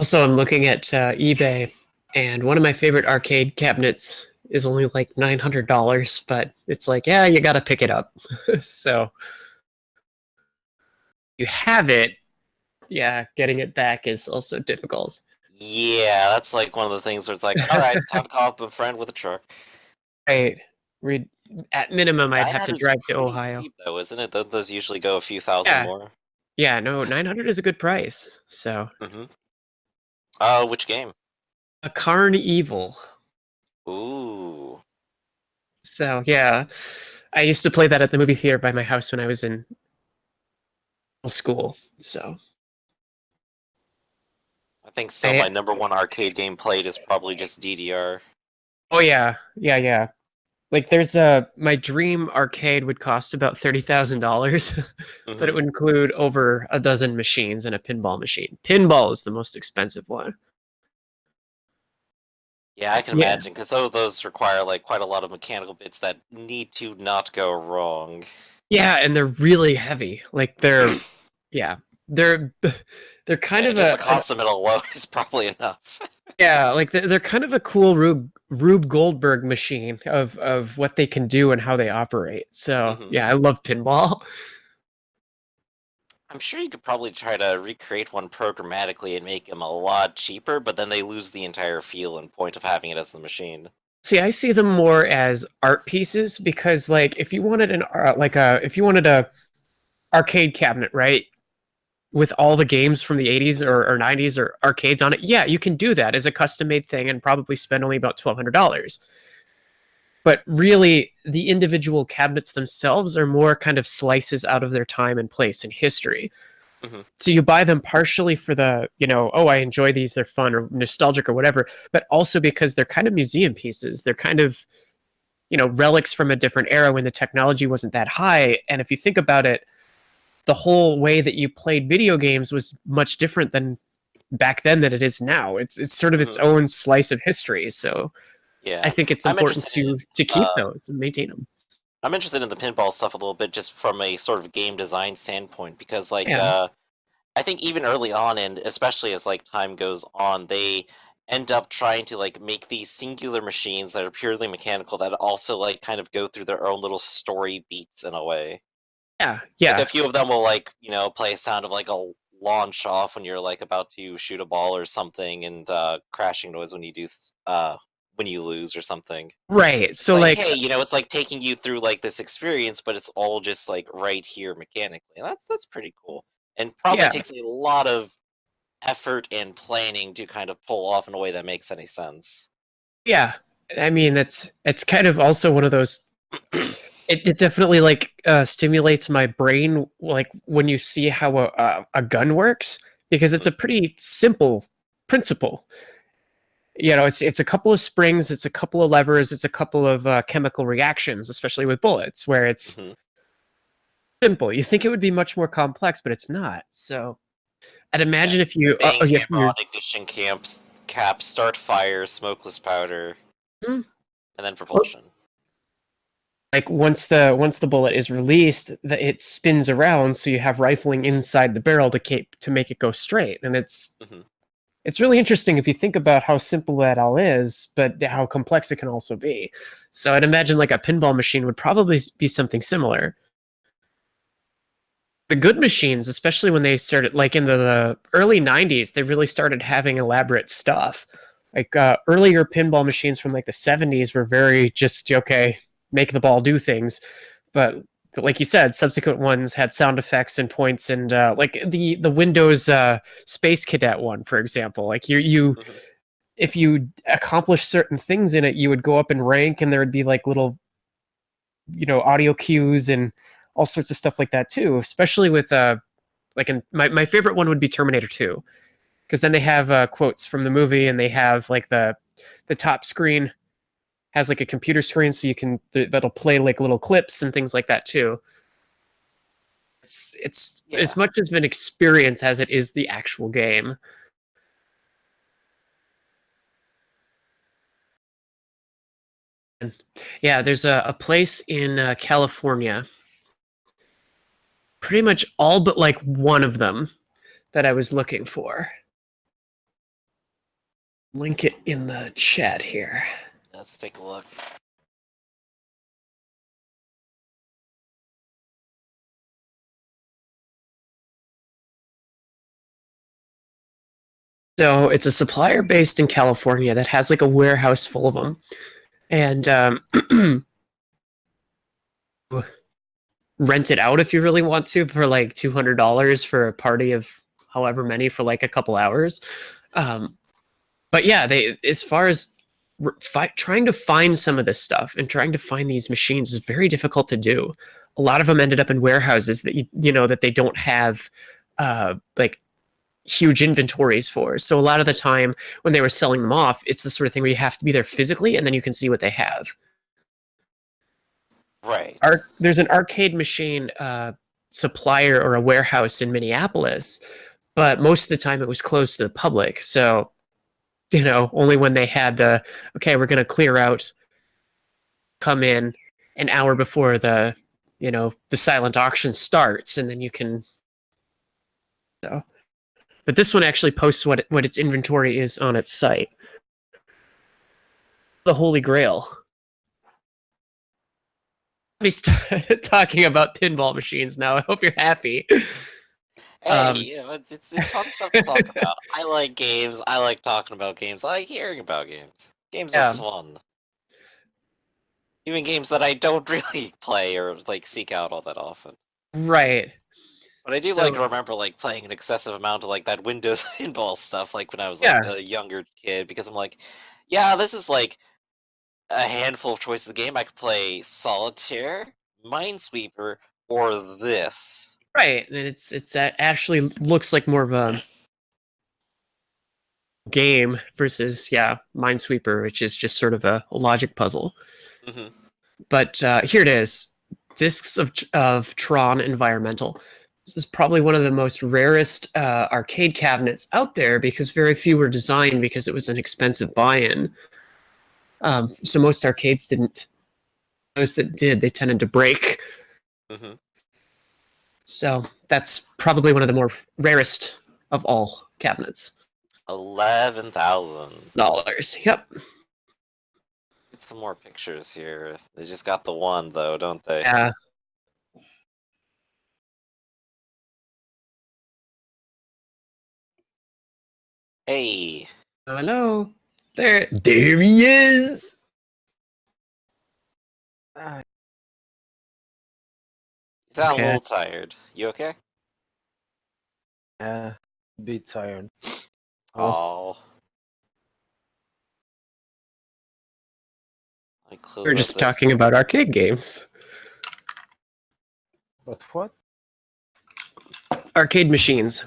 Also, I'm looking at eBay, and one of my favorite arcade cabinets is only like $900, but it's like, yeah, you got to pick it up. So you have it, yeah, getting it back is also difficult. Yeah, that's like one of the things where it's like, all right, time to call up a friend with a truck. Right. Re- at minimum, I'd have to 900's drive to pretty Ohio. cheap though, isn't it? Those usually go a few thousand Yeah, more. yeah, no, 900 is a good price. So Mm-hmm. Oh, which game? a Carn Evil. Ooh. So yeah, I used to play that at the movie theater by my house when I was in school. So I think still I my number one arcade game played is probably just DDR. oh yeah, yeah, yeah. Like there's a my dream arcade would cost about $30,000, but it Mm-hmm. would include over a dozen machines and a pinball machine. Pinball is the most expensive one. Yeah, I can Yeah. imagine, because some of those require like quite a lot of mechanical bits that need to not go wrong. Yeah, and they're really heavy. Like they're yeah. They're they're kind Yeah, of just the a an cost of it alone is probably enough. yeah, like they're kind of a cool Rube Goldberg machine of what they can do and how they operate. So, Mm-hmm. yeah, I love pinball. I'm sure you could probably try to recreate one programmatically and make them a lot cheaper, but then they lose the entire feel and point of having it as the machine. See, I see them more as art pieces because like if you wanted an like a if you wanted a arcade cabinet, right? With all the games from the 80s or 90s or arcades on it, yeah, you can do that as a custom made thing and probably spend only about $1,200. But really, the individual cabinets themselves are more kind of slices out of their time and place in history. Hmm. So you buy them partially for the, oh, I enjoy these, they're fun or nostalgic or whatever, but also because they're kind of museum pieces. They're kind of, relics from a different era when the technology wasn't that high. And if you think about it, the whole way that you played video games was much different than back then than it is now. It's sort of its Hmm. own slice of history. So I Yeah, think it's I'm important interested in to keep uh, those and maintain them. I'm interested in the pinball stuff a little bit, just from a sort of game design standpoint, because Yeah. I think even early on, and especially as like time goes on, they end up trying to like make these singular machines that are purely mechanical that also like kind of go through their own little story beats in a way. Yeah. Like Yeah. a few of them will like, play a sound of like a launch off when you're like about to shoot a ball or something, and crashing noise when you when you lose or something. Right. It's So like, like hey, it's like taking you through like this experience, but it's all just like right here mechanically. And that's pretty cool. And probably yeah. takes a lot of effort and planning to kind of pull off in a way that makes any sense. Yeah. I mean, it's kind of also one of those it definitely like stimulates my brain like when you see how a gun works because it's Mhm. a pretty simple principle. It's a couple of springs, it's a couple of levers, it's a couple of chemical reactions, especially with bullets, where it's Mhm. simple. You think it would be much more complex, but it's not. So I'd Yeah. imagine if you, Bang if hammer on you're, ignition camps, cap, start fire, smokeless powder, hmm, and then propulsion. like once the bullet is released, it spins around, so you have rifling inside the barrel to make it go straight, and Hmm. it's really interesting if you think about how simple that all is, but how complex it can also be. So I'd imagine like a pinball machine would probably be something similar. The good machines, especially when they started, like in the early '90s, they really started having elaborate stuff. Like earlier pinball machines from like the '70s were very just okay, make the ball do things, but like you said, subsequent ones had sound effects and points, and like the Windows Space Cadet one, for example. Like you Hmm. if you accomplish certain things in it, you would go up in rank, and there would be like little audio cues and all sorts of stuff like that too. Especially with like my favorite one would be Terminator 2 because then they have quotes from the movie and they have like the top screen has like a computer screen so you can that'll play like little clips and things like that too. It's Yeah. as much as an experience as it is the actual game. And yeah, there's a place in California, pretty much all but like one of them that I was looking for. link it in the chat here. Let's take a look. So it's a supplier based in California that has like a warehouse full of them, and rent it out if you really want to for like $200 for a party of however many for like a couple hours. But yeah, they as far as trying to find some of this stuff and trying to find these machines is very difficult to do. A lot of them ended up in warehouses that you know that they don't have like huge inventories for. So a lot of the time when they were selling them off, it's the sort of thing where you have to be there physically and then you can see what they have. Right. There's an arcade machine supplier or a warehouse in Minneapolis, but most of the time it was closed to the public. So, you know, only when they had the, okay, we're going to clear out, come in an hour before the, you know, the silent auction starts, and then you can. So, but this one actually posts what its inventory is on its site. The Holy Grail. Be talking about pinball machines now. I hope you're happy. Hey, you know, it's fun stuff to talk about. I like games. I like talking about games. I like hearing about games. Games are fun. Even games that I don't really play or like seek out all that often. Right. But I do like remember like playing an excessive amount of like that Windows pinball stuff like when I was like a younger kid because I'm like, yeah, this is like a handful of choices of the game. I could play Solitaire, Minesweeper, or this. Right, and it's actually looks like more of a game versus Minesweeper, which is just sort of a logic puzzle. Mm-hmm. But here it is: Discs of Tron Environmental. This is probably one of the most rarest arcade cabinets out there because very few were designed because it was an expensive buy-in. So most arcades didn't. Those that did, they tended to break. Mm-hmm. So that's probably one of the more rarest of all cabinets. $11,000. Yep. Get some more pictures here. They just got the one though, don't they? Yeah. Hey. Hello. There he is. You sound a little tired. You okay? Yeah, a bit tired. Oh. We're just talking about arcade games. But what? Arcade machines.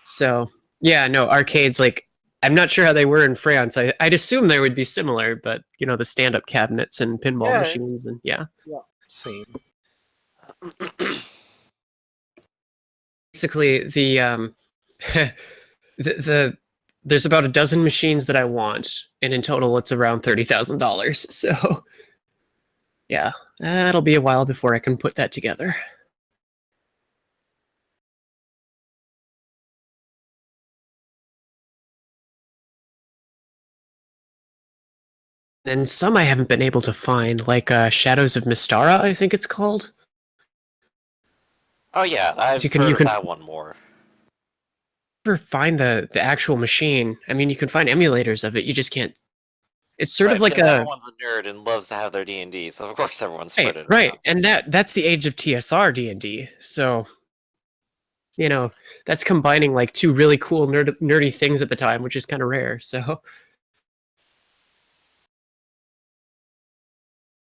So, yeah, no, arcades, like, I'm not sure how they were in France. I'd assume they would be similar, but, you know, the stand-up cabinets and pinball machines and same. Basically, the there's about a dozen machines that I want, and in total it's around $30,000. So, yeah, that'll be a while before I can put that together. And some I haven't been able to find, like Shadows of Mystara, I think it's called. Oh yeah, I've heard of that one more. Never find the actual machine. I mean, you can find emulators of it. You just can't. It's sort of like everyone's a nerd and loves to have their D&D, so of course everyone's spread it. Right, and that's the age of TSR D&D. So, you know, that's combining like two really cool nerdy things at the time, which is kind of rare. So,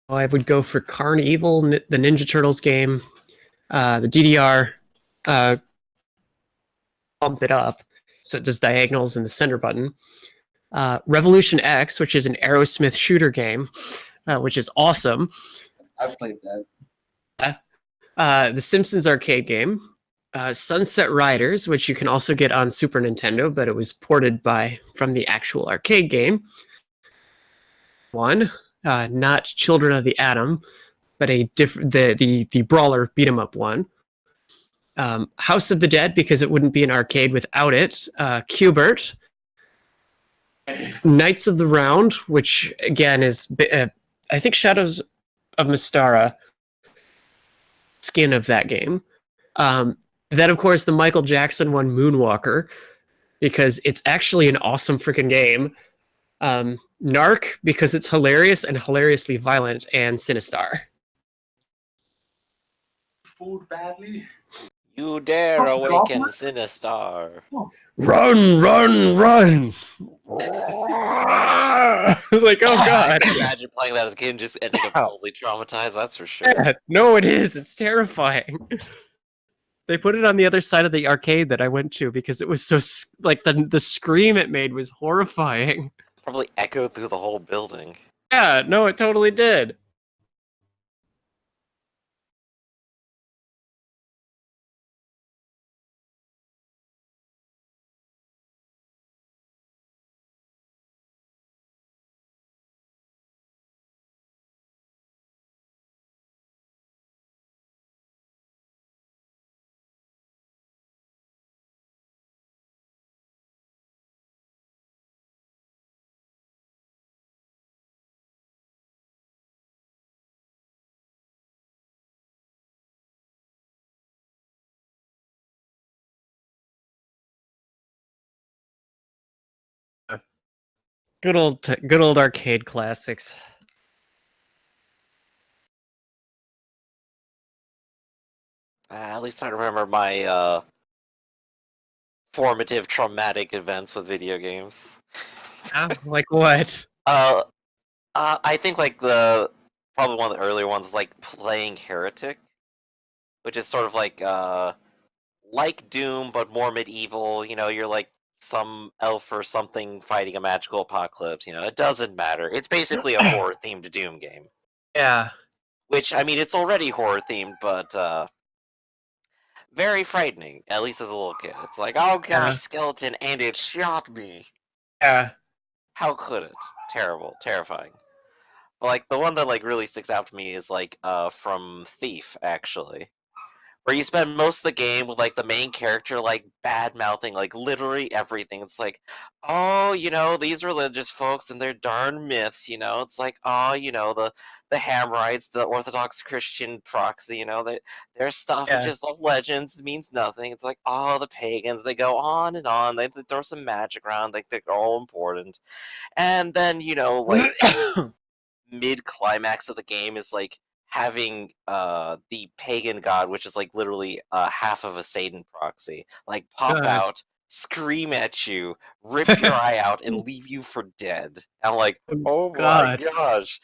I would go for Carnival, the Ninja Turtles game, the DDR, bump it up so it does diagonals in the center button. Revolution X, which is an Aerosmith shooter game, which is awesome. I played that. The Simpsons arcade game. Sunset Riders, which you can also get on Super Nintendo, but it was ported from the actual arcade game. one, not Children of the Atom, but a different the brawler beat 'em up one. House of the Dead, because it wouldn't be an arcade without it. Qbert. Knights of the Round, which again is I think Shadows of Mystara skin of that game. Then of course the Michael Jackson one, Moonwalker, because it's actually an awesome freaking game. Narc, because it's hilarious and hilariously violent, and Sinistar. Food badly. You dare awaken Sinistar. Run, run, run! Like, oh I god. can imagine playing that as a kid and just ending up Ow. totally traumatized, that's for sure. Yeah, no, it is. It's terrifying. They put it on the other side of the arcade that I went to because it was so like the scream it made was horrifying. Probably echoed through the whole building. Yeah, no, it totally did. Good old arcade classics. At least I remember my formative traumatic events with video games. Like what? I think like the probably one of the earlier ones, like playing Heretic, which is sort of like Doom but more medieval. You know, you're like some elf or something fighting a magical apocalypse. You know, it doesn't matter. It's basically a horror themed Doom game. Yeah. Which I mean, it's already horror themed, but very frightening. At least as a little kid, it's like, oh gosh, Yeah. skeleton, and it shot me. Yeah. How could it? Terrible, terrifying. But like the one that like really sticks out to me is like from Thief, actually, where you spend most of the game with like the main character like bad mouthing like literally everything. It's like, oh, you know, these religious folks and their darn myths. You know, it's like, oh, you know, the Hammerites, the Orthodox Christian proxy. You know, their stuff is Yeah. just all legends, means nothing. It's like, oh, the pagans. They go on and on. They throw some magic around. Like they're all important. And then you know, like mid climax of the game is like having the pagan god, which is like literally half of a Satan proxy, like pop God. out, scream at you, rip your eye out, and leave you for dead. And I'm like, oh my God. gosh.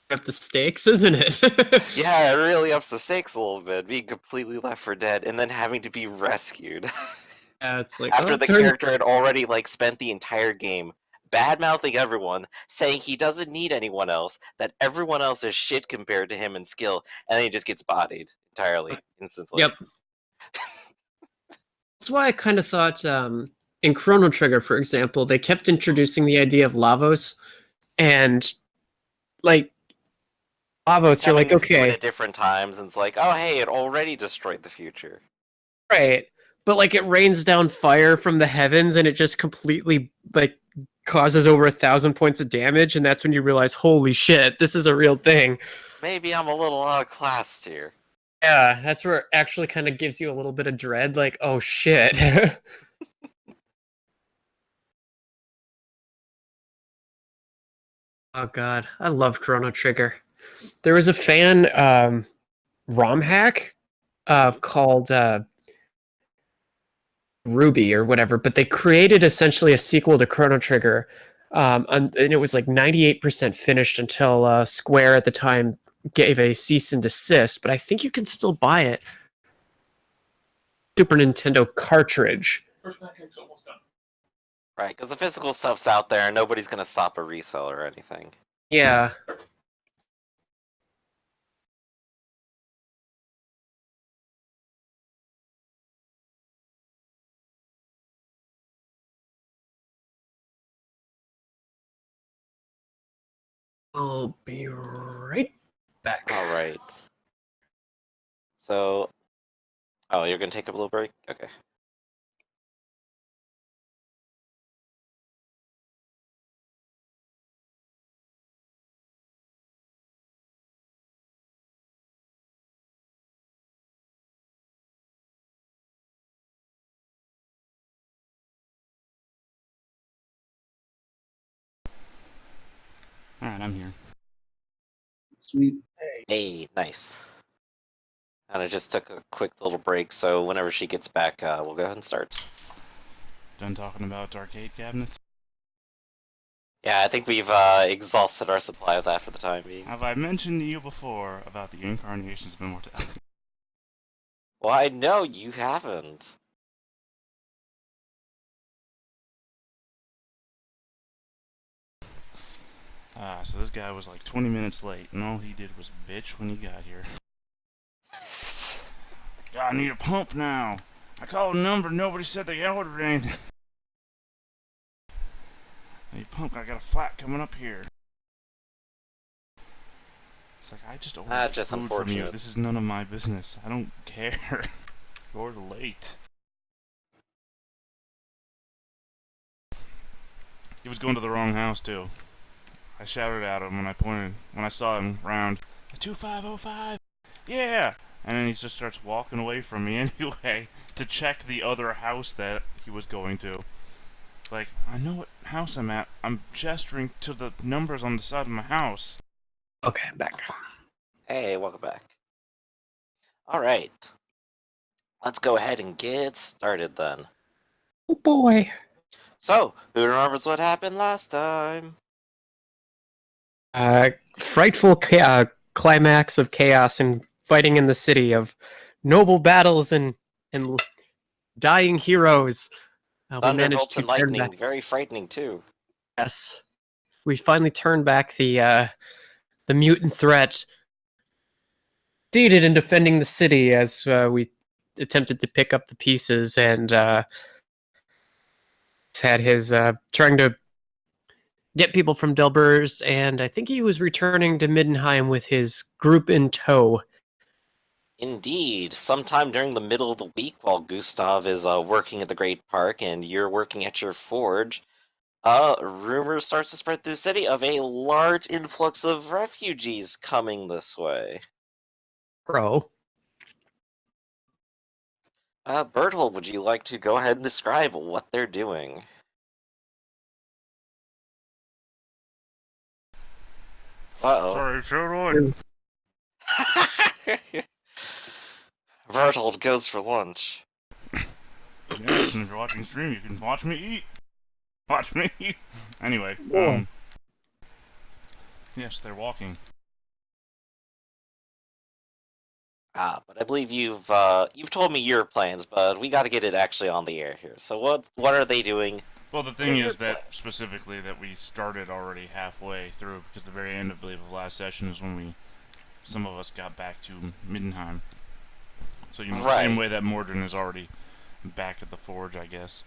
Up the stakes, isn't it? Yeah, it really ups the stakes a little bit, being completely left for dead and then having to be rescued. Yeah, it's like, After oh, the turn. character had already like spent the entire game bad-mouthing everyone, saying he doesn't need anyone else, that everyone else is shit compared to him in skill, and then he just gets bodied entirely, instantly. Yep. That's why I kind of thought in Chrono Trigger, for example, they kept introducing the idea of Lavos, and like Lavos, you're Having like, to do it okay, at different times, and it's like, oh hey, it already destroyed the future. right, but like it rains down fire from the heavens, and it just completely like causes over 1,000 points of damage, and that's when you realize, holy shit, this is a real thing. Maybe I'm a little out of class here. Yeah, that's where it actually kind of gives you a little bit of dread, like, oh shit. Oh god, I love Chrono Trigger. There was a fan ROM hack called Ruby or whatever, but they created essentially a sequel to Chrono Trigger, and it was like 98% finished until Square at the time gave a cease and desist. But I think you can still buy it. Super Nintendo cartridge. First mechanic's almost done. Right, because the physical stuff's out there, and nobody's gonna stop a resell or anything. Yeah. I'll be right back. All right. So, oh, you're gonna take a little break? Okay. Alright, I'm here. Sweet. Hey, nice. And I just took a quick little break, so whenever she gets back, we'll go ahead and start. Done talking about arcade cabinets? Yeah, I think we've exhausted our supply of that for the time being. Have I mentioned to you before about the incarnations of immortality? Well, I know you haven't. So this guy was like 20 minutes late, and all he did was bitch when he got here. God, I need a pump now. I called a number, nobody said they ordered anything. I need a pump, I got a flat coming up here. It's like, I just ordered Just food from you. unfortunate. This is none of my business. I don't care. You're late. He was going to the wrong house, too. I shouted at him when I saw him round, 2505! Yeah! And then he just starts walking away from me anyway to check the other house that he was going to. Like, I know what house I'm at. I'm gesturing to the numbers on the side of my house. Okay, I'm back. Hey, welcome back. Alright. Let's go ahead and get started then. Oh boy. So, who remembers what happened last time? Frightful climax of chaos and fighting in the city of noble battles and dying heroes. We managed Thunderbolts to and turn lightning, back. very frightening too. Yes, we finally turned back the mutant threat. Succeeded in defending the city as we attempted to pick up the pieces and had his trying to get people from Delbers, and I think he was returning to Middenheim with his group in tow. Indeed, sometime during the middle of the week while Gustav is working at the Great Park and you're working at your forge, rumors starts to spread through the city of a large influx of refugees coming this way. Bro, Berthold, would you like to go ahead and describe what they're doing? Uh-oh. Sorry, so do Berthold goes for lunch. Yes, and if you're watching stream, you can watch me eat. Watch me eat. Anyway, Whoa. yes, they're walking. But I believe you've told me your plans, but we got to get it actually on the air here. So what are they doing? Well, the thing is that specifically that we started already halfway through, because the very end, I believe, of last session is when some of us got back to Middenheim. So you know, the same Right. way that Mordrin is already back at the forge, I guess.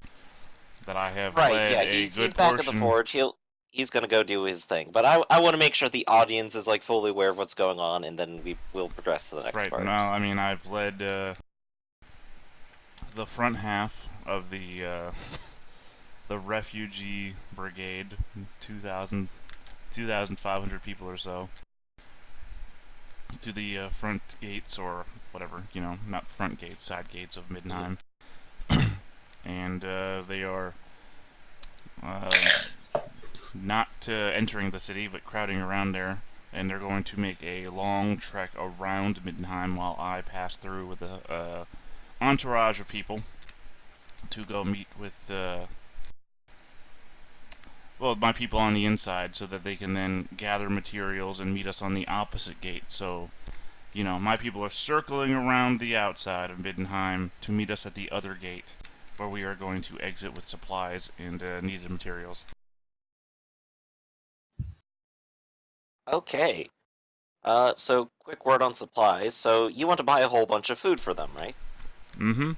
That I have Right, led yeah, a he's good back portion. at the forge. He's gonna go do his thing, but I want to make sure the audience is like fully aware of what's going on, and then will progress to the next Right part. now, I mean, I've led the front half of the the refugee brigade, 2,500 people or so, to the front gates or whatever, you know, not front gates, side gates of Middenheim. And they are not entering the city, but crowding around there. And they're going to make a long trek around Middenheim while I pass through with a entourage of people to go meet with my people on the inside, so that they can then gather materials and meet us on the opposite gate. So, you know, my people are circling around the outside of Middenheim to meet us at the other gate, where we are going to exit with supplies and needed materials. Okay. So quick word on supplies. So you want to buy a whole bunch of food for them, right? Mm-hmm.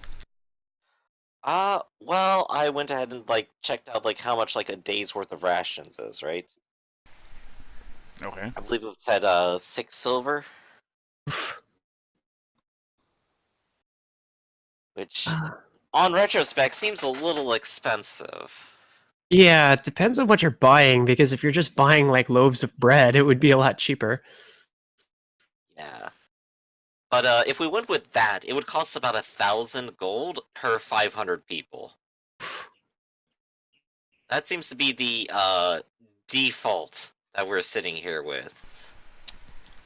Well, I went ahead and like checked out like how much like a day's worth of rations is, right? Okay. I believe it said 6 silver, which on retrospect seems a little expensive. Yeah, it depends on what you're buying, because if you're just buying like loaves of bread, it would be a lot cheaper. Yeah. But if we went with that, it would cost about 1,000 gold per 500 people. That seems to be the default that we're sitting here with.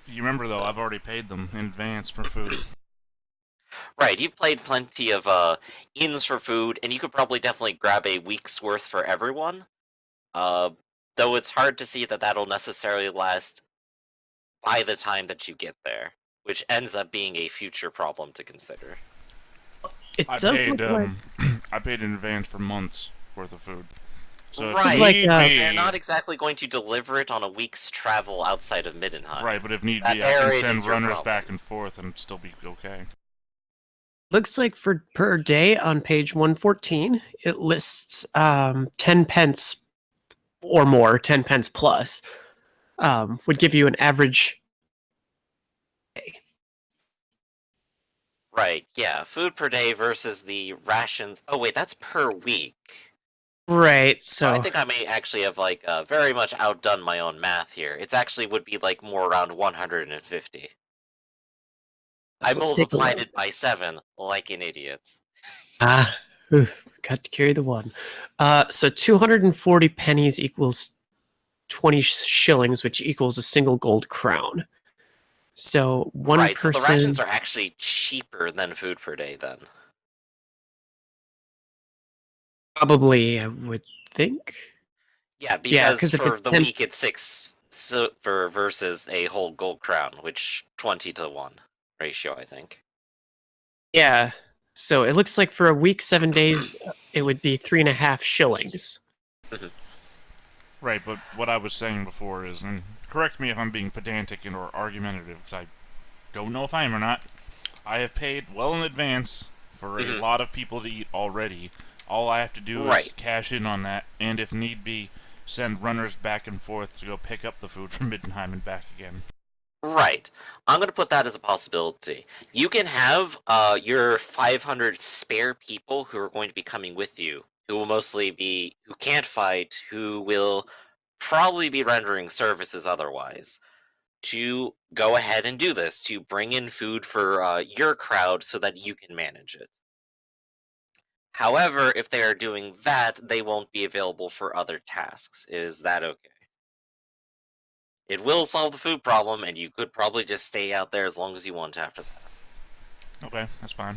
You remember though, So- I've already paid them in advance for food. Right, you've played plenty of inns for food, and you could probably definitely grab a week's worth for everyone. Though it's hard to see that that'll necessarily last by the time that you get there, which ends up being a future problem to consider. It I does paid look like I paid in advance for months worth of food. So Right, if like, need they're be, not exactly going to deliver it on a week's travel outside of Middenheim. right, but if need That be, I can area send is your runners problem. back and forth and still be okay. looks like for per day on page 114, it lists 10 pence or more, 10 pence plus, would give you an average. Right, yeah, food per day versus the rations. Oh wait, that's per week. Right, I so think I may actually have like very much outdone my own math here. It's actually would be like more around 150. I let's take a multiplied look. it by 7 like an idiot. Ah, oof, got to carry the one. So 240 pennies equals 20 shillings, which equals a single gold crown. So one Right, so the person. rations are actually cheaper than food per day then. Probably, I would think. Yeah, Yeah, because because if for it's the 10. week it's 6 silver versus a whole gold crown, which 20-1 ratio, I think. Yeah. So it looks like for a week, 7 days, it would be 3.5 shillings. Right, but what I was saying before is, and correct me if I'm being pedantic or argumentative, because I don't know if I am or not. I have paid well in advance for a Mhm. lot of people to eat already. All I have to do is Right. cash in on that, and if need be, send runners back and forth to go pick up the food from Middenheim and back again. Right. I'm going to put that as a possibility. You can have your 500 spare people who are going to be coming with you, who will mostly be, who can't fight, who will probably be rendering services otherwise, to go ahead and do this, to bring in food for your crowd so that you can manage it. However, if they are doing that, they won't be available for other tasks. Is that okay? It will solve the food problem, and you could probably just stay out there as long as you want after that. Okay, that's fine.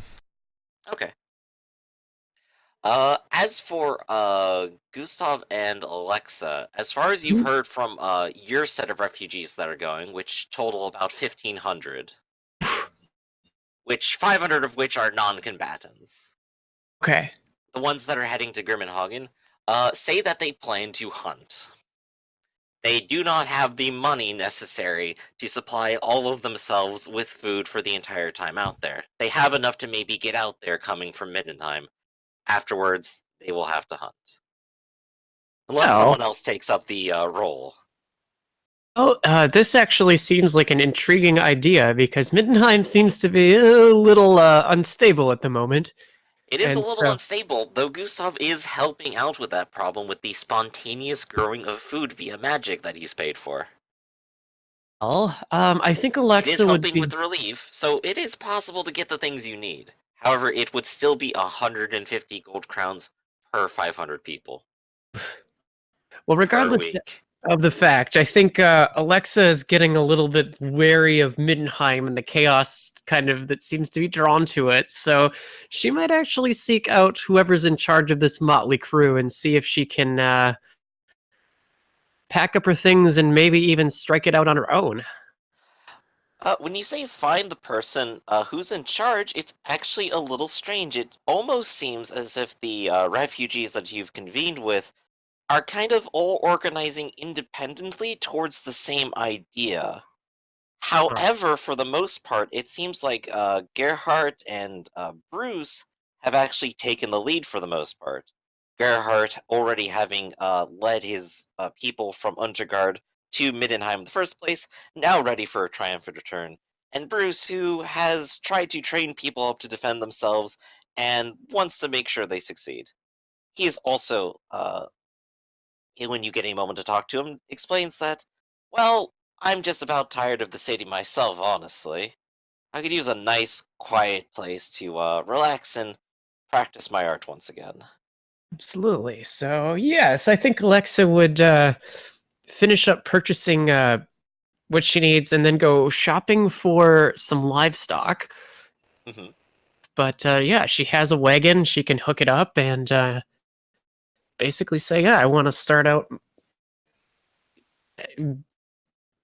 Okay. As for Gustav and Alexa, as far as you've heard from your set of refugees that are going, which total about 1,500, which 500 of which are non-combatants, Okay. the ones that are heading to Grimmenhagen, say that they plan to hunt. They do not have the money necessary to supply all of themselves with food for the entire time out there. They have enough to maybe get out there coming from Middenheim. Afterwards, they will have to hunt. Unless Well, someone else takes up the role. this actually seems like an intriguing idea because Middenheim seems to be a little unstable at the moment. It is a And little so, unstable, though Gustav is helping out with that problem with the spontaneous growing of food via magic that he's paid for. well, I think It is Alexa would helping be. with relief, so it is possible to get the things you need. However, it would still be 150 gold crowns per 500 people Well, per regardless week. of the fact, I think Alexa is getting a little bit wary of Middenheim and the chaos kind of that seems to be drawn to it. So she might actually seek out whoever's in charge of this motley crew and see if she can pack up her things and maybe even strike it out on her own. When you say find the person who's in charge, it's actually a little strange. It almost seems as if the refugees that you've convened with are kind of all organizing independently towards the same idea. However, for the most part, it seems like Gerhardt and Bruce have actually taken the lead for the most part. Gerhardt already having led his people from Untergard to Middenheim in the first place, now ready for a triumphant return. And Bruce, who has tried to train people up to defend themselves and wants to make sure they succeed. He is also, when you get a moment to talk to him, explains that, well, I'm just about tired of the city myself, honestly. I could use a nice, quiet place to relax and practice my art once again. Absolutely. So yes, I think Alexa would finish up purchasing what she needs and then go shopping for some livestock. Mhm. But yeah, she has a wagon. She can hook it up and basically say, "Yeah, I want to start out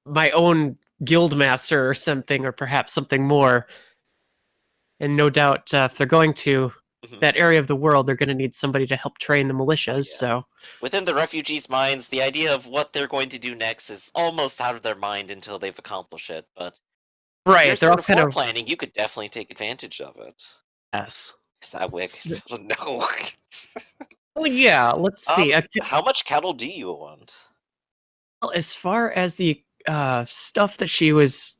my own guild master or something, or perhaps something more." And no doubt, if they're going to Mhm. that area of the world, they're going to need somebody to help train the militias. yeah. So Within the refugees' minds, the idea of what they're going to do next is almost out of their mind until they've accomplished it. But with your right, they're all sort of kind of planning, you could definitely take advantage of it. yes. Is that wick? Oh, no. Oh yeah, let's see. How much cattle do you want? Well, as far as the stuff that she was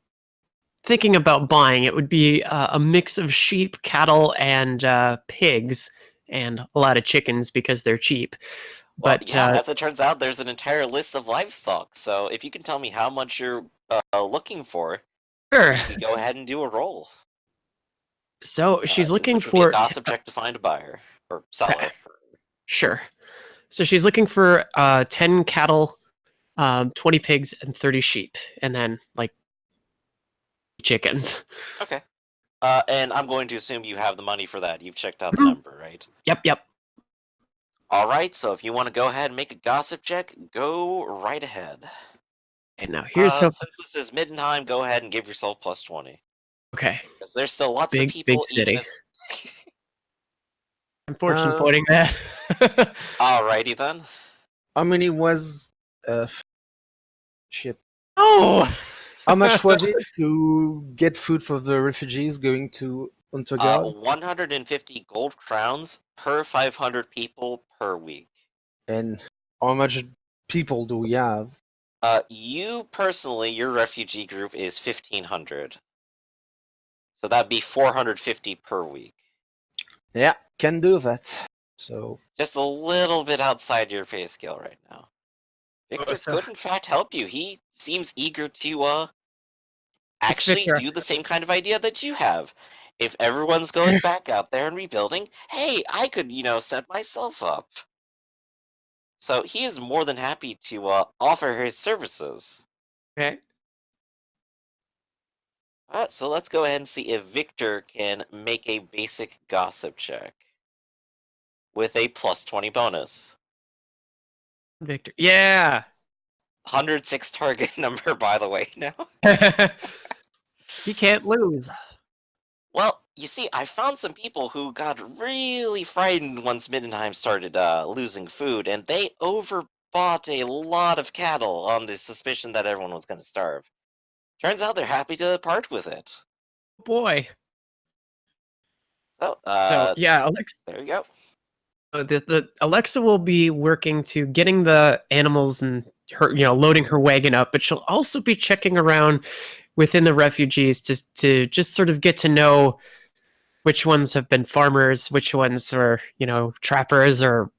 thinking about buying, it would be a mix of sheep, cattle, and pigs, and a lot of chickens because they're cheap. Well, But yeah, as it turns out, there's an entire list of livestock. So if you can tell me how much you're looking for, sure. we could go ahead and do a roll. So she's looking Which would be a for DOS object to find a buyer or seller. sure. So she's looking for 10 cattle, 20 pigs, and 30 sheep, and then like chickens. Okay. And I'm going to assume you have the money for that. You've checked out the Mhm. number, right? Yep. All right. So if you want to go ahead and make a gossip check, go right ahead. And now here's how. Since this is Middenheim, go ahead and give yourself plus 20. Okay, Because there's still lots of big people, even city. if. Unfortunate Uh, pointing that. Alrighty then. How many was shit? Oh. How much was it to get food for the refugees going to Untergard? 150 gold crowns per 500 people per week. And how much people do we have? You personally, your refugee group is 1,500. So that'd be 450 per week. Yeah, can do that. So Just a little bit outside your pay scale right now. Victor so- could in fact help you. He seems eager to It's actually Victor. do the same kind of idea that you have. If everyone's going back out there and rebuilding, hey, I could, set myself up. So he is more than happy to offer his services. Okay. So let's go ahead and see if Victor can make a basic gossip check with a plus 20 bonus. Victor. Yeah. 106 target number, by the way, now. He can't lose. Well, you see, I found some people who got really frightened once Middenheim started losing food, and they overbought a lot of cattle on the suspicion that everyone was going to starve. Turns out they're happy to part with it. Boy. So, So yeah, Alexa. there you go. The Alexa will be working to getting the animals and her, loading her wagon up, but she'll also be checking around within the refugees to just sort of get to know which ones have been farmers, which ones are, trappers, or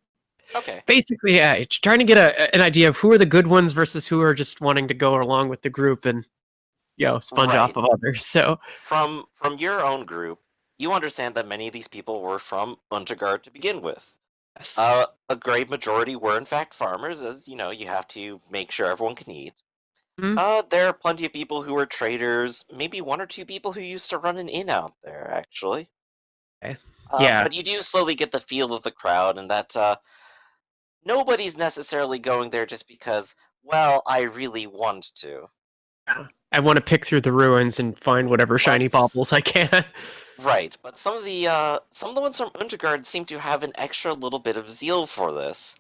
Okay. basically, yeah, it's trying to get an idea of who are the good ones versus who are just wanting to go along with the group and, sponge off Right. of others. So, From your own group, you understand that many of these people were from Untergard to begin with. yes. A great majority were in fact farmers, as you have to make sure everyone can eat. Mhm. There are plenty of people who are traders, maybe one or two people who used to run an inn out there, actually. Okay. Yeah. But you do slowly get the feel of the crowd, and that nobody's necessarily going there just because, well, I really want to. I want to pick through the ruins and find whatever shiny But- baubles I can. Right, but some of the ones from Untergard seem to have an extra little bit of zeal for this.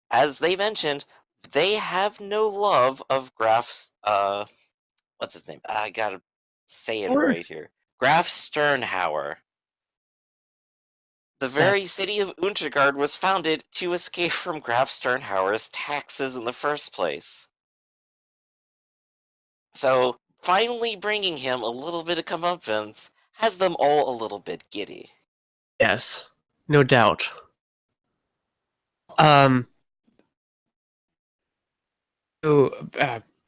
As they mentioned, they have no love of Graf's what's his name? I gotta say it Sure. right here. Graf Sternhauer. The very city of Untergard was founded to escape from Graf Sternhauer's taxes in the first place. So finally bringing him a little bit of comeuppance has them all a little bit giddy. Yes, no doubt. Um, so,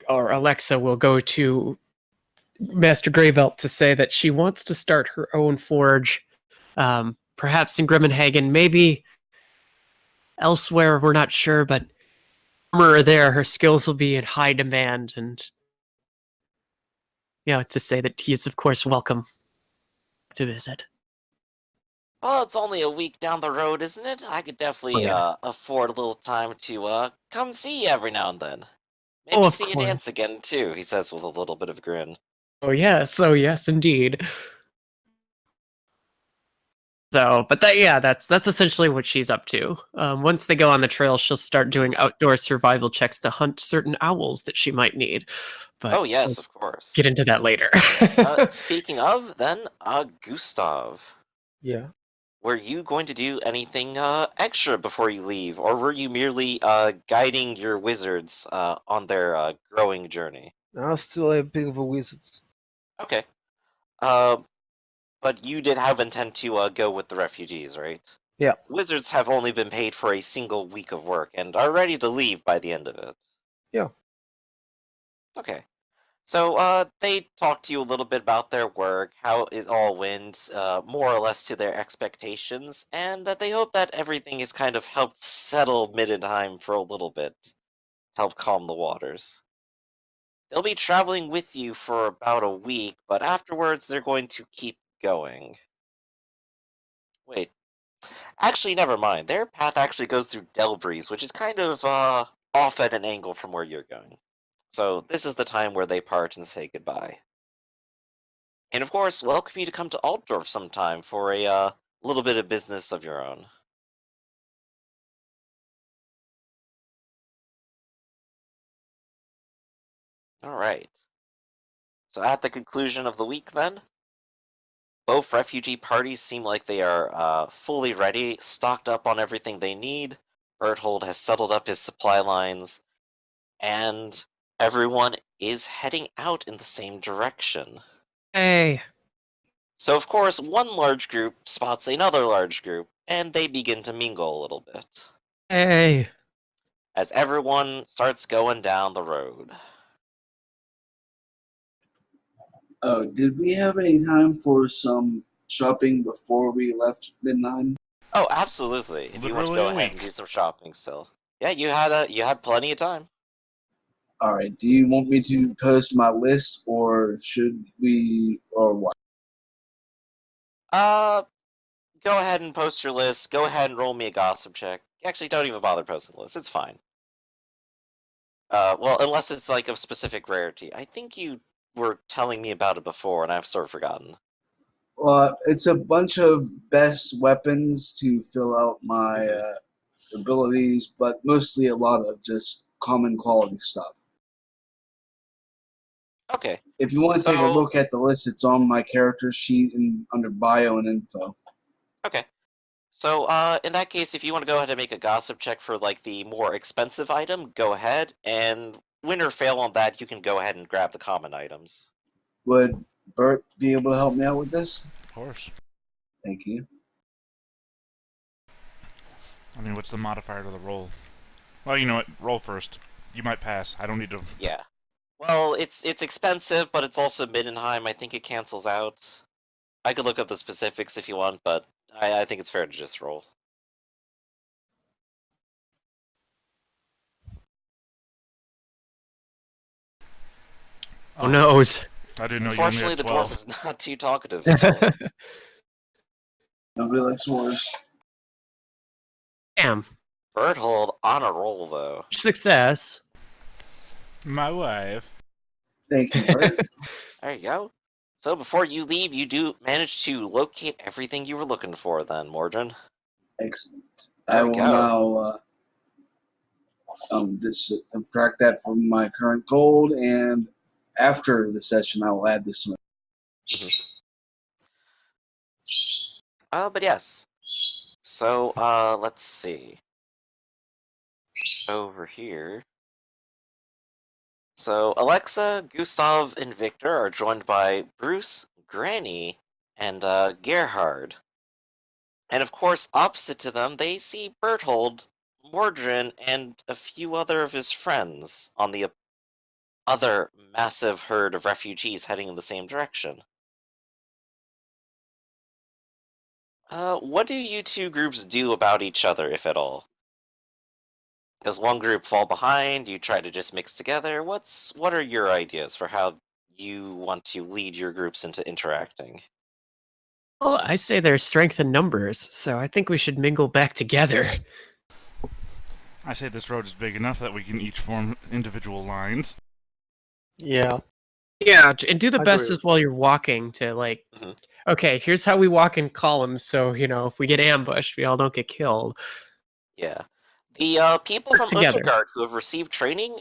or Alexa will go to Master Greybelt to say that she wants to start her own forge, perhaps in Grimmenhagen, maybe elsewhere. We're not sure, but armorer there, her skills will be in high demand, and to say that he is, of course, welcome to visit. Well, it's only a week down the road, isn't it? I could definitely yeah. afford a little time to come see you every now and then. Oh, Maybe of see you course. dance again too, he says with a little bit of a grin. Oh yes, indeed. So, but that's essentially what she's up to. Once they go on the trail, she'll start doing outdoor survival checks to hunt certain owls that she might need. But Oh yes, we'll of course. get into that later. Speaking of, then, Gustav. Yeah. Were you going to do anything extra before you leave, or were you merely guiding your wizards on their growing journey? I'm still a bit of a wizard. Okay. But you did have intent to go with the refugees, right? Yeah. Wizards have only been paid for a single week of work and are ready to leave by the end of it. Yeah. Okay. So they talked to you a little bit about their work, how it all went, more or less to their expectations, and that they hope that everything has kind of helped settle Middenheim for a little bit, help calm the waters. They'll be traveling with you for about a week, but afterwards they're going to keep going. Wait, actually, never mind. Their path actually goes through Delbries, which is kind of off at an angle from where you're going. So this is the time where they part and say goodbye. And of course, welcome you to come to Altdorf sometime for a little bit of business of your own. Alright. So at the conclusion of the week then, both refugee parties seem like they are fully ready, stocked up on everything they need. Berthold has settled up his supply lines, and everyone is heading out in the same direction. Hey, So of course, one large group spots another large group, and they begin to mingle a little bit, hey. as everyone starts going down the road. Did we have any time for some shopping before we left Middenheim? Oh, absolutely. If you want to Literally go a ahead and week. do some shopping still. Yeah, you had plenty of time. All right. Do you want me to post my list, or should we, or what? Uh, go ahead and post your list. Go ahead and roll me a gossip check. Actually, don't even bother posting the list. It's fine. Well, unless it's like of specific rarity. I think you were telling me about it before, and I've sort of forgotten. It's a bunch of best weapons to fill out my abilities, but mostly a lot of just common quality stuff. Okay. If you want to take a So- look at the list, it's on my character sheet and under bio and info. Okay. So, in that case, if you want to go ahead and make a gossip check for, like, the more expensive item, go ahead, and win or fail on that, you can go ahead and grab the common items. Would Bert be able to help me out with this? Of course. Thank you. I mean, what's the modifier to the roll? Well, you know what? Roll first. You might pass. I don't need to. Yeah. Well, it's expensive, but it's also Middenheim. I think it cancels out. I could look up the specifics if you want, but I think it's fair to just roll. Oh noes. I didn't know you only Unfortunately, had the 12. dwarf is not too talkative still. Nobody likes wars. Damn. Berthold on a roll, though. Success. My wife. Thank you, Bert. There you go. So before you leave, you do manage to locate everything you were looking for then, Mordrin. Excellent. There I we will go. now subtract that from my current gold, and after the session, I will add this one. But yes. So, let's see. Over here. So Alexa, Gustav, and Victor are joined by Bruce, Granny, and Gerhard. And of course, opposite to them, they see Berthold, Mordrin, and a few other of his friends on the other massive herd of refugees heading in the same direction. What do you two groups do about each other, if at all? Does one group fall behind? You try to just mix together? What are your ideas for how you want to lead your groups into interacting? Well, I say there's strength in numbers, so I think we should mingle back together. I say this road is big enough that we can each form individual lines. Yeah. Yeah, and do the I best agree. as while you're walking to like, Mhm. okay, here's how we walk in columns, so if we get ambushed, we all don't get killed. Yeah. The people Work from together. Untergard who have received training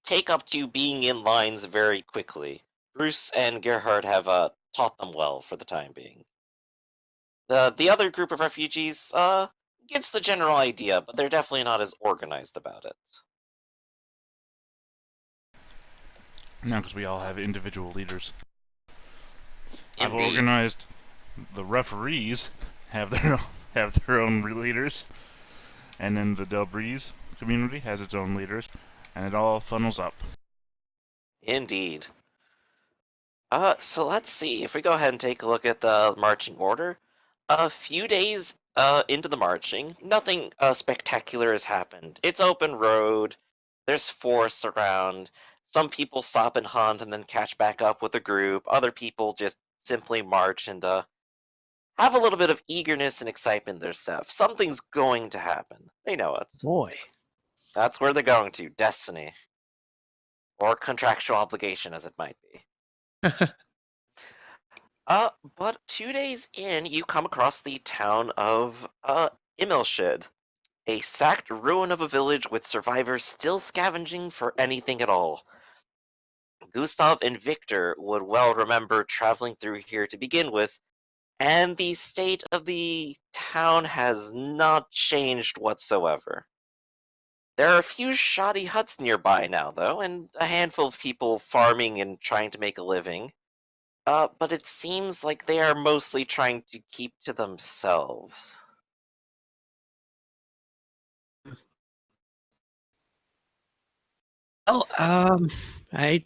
take up to being in lines very quickly. Bruce and Gerhard have taught them well for the time being. The other group of refugees gets the general idea, but they're definitely not as organized about it. No, because we all have individual leaders. I've Indeed. organized the referees have their own leaders, and then the Delbreeze community has its own leaders, and it all funnels up. Indeed. So let's see. If we go ahead and take a look at the marching order, a few days into the marching, nothing spectacular has happened. It's open road. There's forests around. Some people stop and hunt and then catch back up with a group. Other people just simply march and have a little bit of eagerness and excitement in their stuff. Something's going to happen. They know it. Boy. That's where they're going to. Destiny. Or contractual obligation, as it might be. But 2 days in, you come across the town of, Immelshid, a sacked ruin of a village with survivors still scavenging for anything at all. Gustav and Victor would well remember traveling through here to begin with, and the state of the town has not changed whatsoever. There are a few shoddy huts nearby now, though, and a handful of people farming and trying to make a living. But it seems like they are mostly trying to keep to themselves. Well, I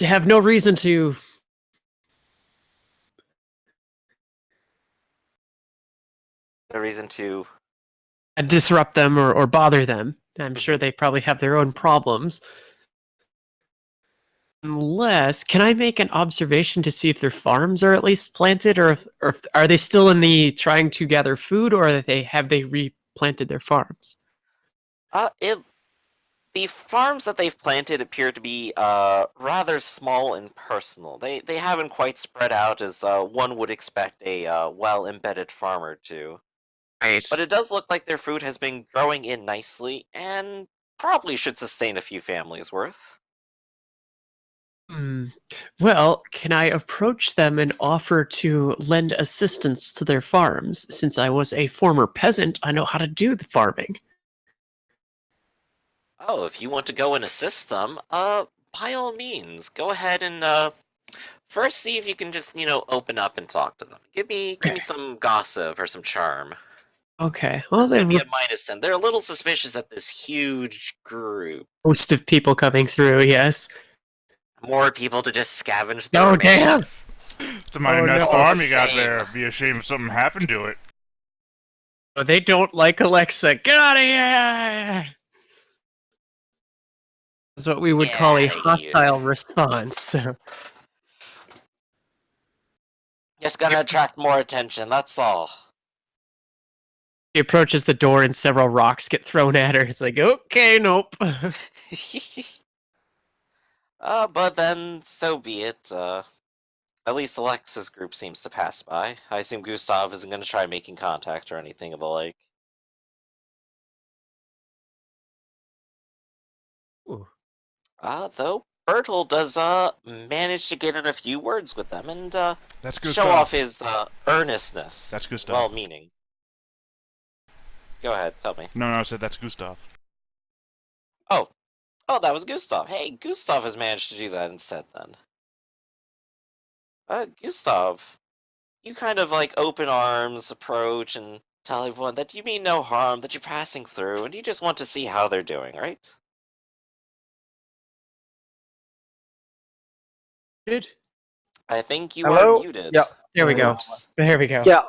have no reason to No reason to. disrupt them or bother them. I'm sure Mhm. they probably have their own problems. Unless, can I make an observation to see if their farms are at least planted, or if are they still in the trying to gather food, or have they replanted their farms? It The farms that they've planted appear to be rather small and personal. They haven't quite spread out as one would expect a well-embedded farmer to. Right. But it does look like their food has been growing in nicely and probably should sustain a few families worth. Hmm. Well, can I approach them and offer to lend assistance to their farms? Since I was a former peasant, I know how to do the farming. Oh, if you want to go and assist them, by all means, go ahead and first see if you can just, open up and talk to them. Give me some gossip or some charm. Okay. Well, This is gonna there's be a a -10. They're a little suspicious at this huge group. host of people coming through. Yes. More people to just scavenge the Oh damn! remains. It's a mighty Oh, nice no. farm you got Same. there. Be a shame if something happened to it. Oh, they don't like Alexa. Get out of here! That's what we would call a Get outta here. hostile response. Just gonna attract more attention, that's all. She approaches the door and several rocks get thrown at her. It's like, okay, nope. But then, so be it. At least Alexa's group seems to pass by. I assume Gustav isn't gonna try making contact or anything of the like. Ooh. Though Bertel does, manage to get in a few words with them and, That's show Gustav. off his, earnestness. That's Gustav. Well-meaning. Go ahead, tell me. No, I said that's Gustav. Oh. Oh, that was Gustav. Hey, Gustav has managed to do that instead then. Gustav, you kind of like open arms approach and tell everyone that you mean no harm, that you're passing through, and you just want to see how they're doing, right? Did? I think you are Hello? muted. Yeah. There we go. Oops. There we go. Yeah.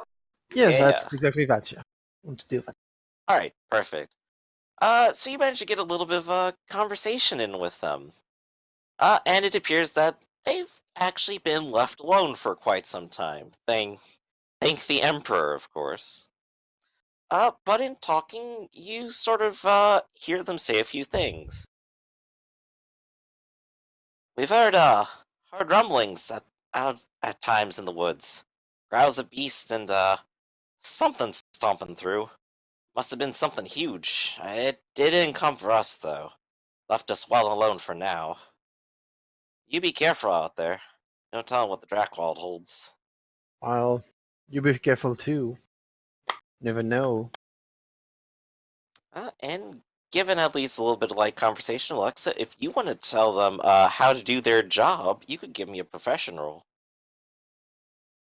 Yes, Yeah. that's exactly that. Yeah. I want to do that. Alright, perfect. So you managed to get a little bit of a conversation in with them. And it appears that they've actually been left alone for quite some time. Thank the Emperor, of course. But in talking, you sort of, hear them say a few things. We've heard rumblings out at times in the woods. Growls of beast and, something stomping through. Must have been something huge. It didn't come for us, though. Left us well alone for now. You be careful out there. No telling what the Dracwald holds. Well, you be careful too. Never know. And given at least a little bit of light conversation, Alexa, if you want to tell them how to do their job, you could give me a profession roll.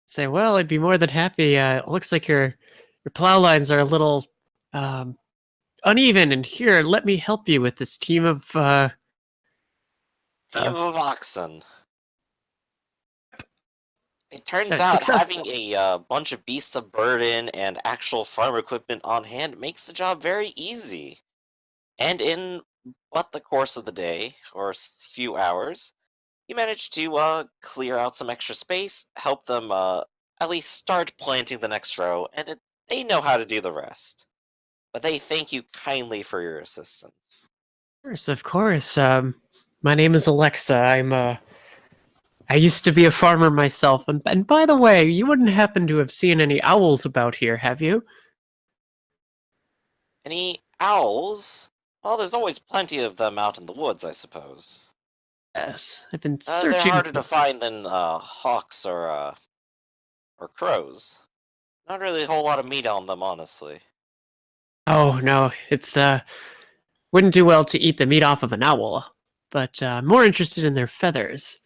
Say, well, I'd be more than happy. It looks like your plow lines are a little uneven, and here, let me help you with this team of Team of oxen. It turns So out successful. having a bunch of beasts of burden and actual farm equipment on hand makes the job very easy. And in what the course of the day, or few hours, you manage to clear out some extra space, help them at least start planting the next row, and they know how to do the rest. But they thank you kindly for your assistance. Of course. My name is Alexa. I used to be a farmer myself, and by the way, you wouldn't happen to have seen any owls about here, have you? Any owls? Well, there's always plenty of them out in the woods, I suppose. Yes, I've been They're searching. harder to find than hawks or crows. Not really a whole lot of meat on them, honestly. Oh no, it's wouldn't do well to eat the meat off of an owl, but more interested in their feathers.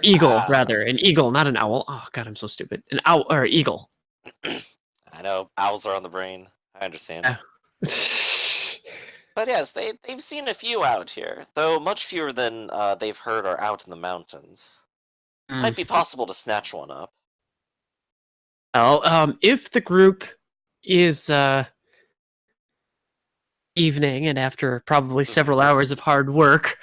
Eagle, Ah, rather, an eagle, not an owl. Oh god, I'm so stupid. An owl or eagle. I know owls are on the brain. I understand. Yeah. But yes, they've seen a few out here, though much fewer than they've heard are out in the mountains. Might be possible to snatch one up. Well, if the group is evening and after probably several hours of hard work,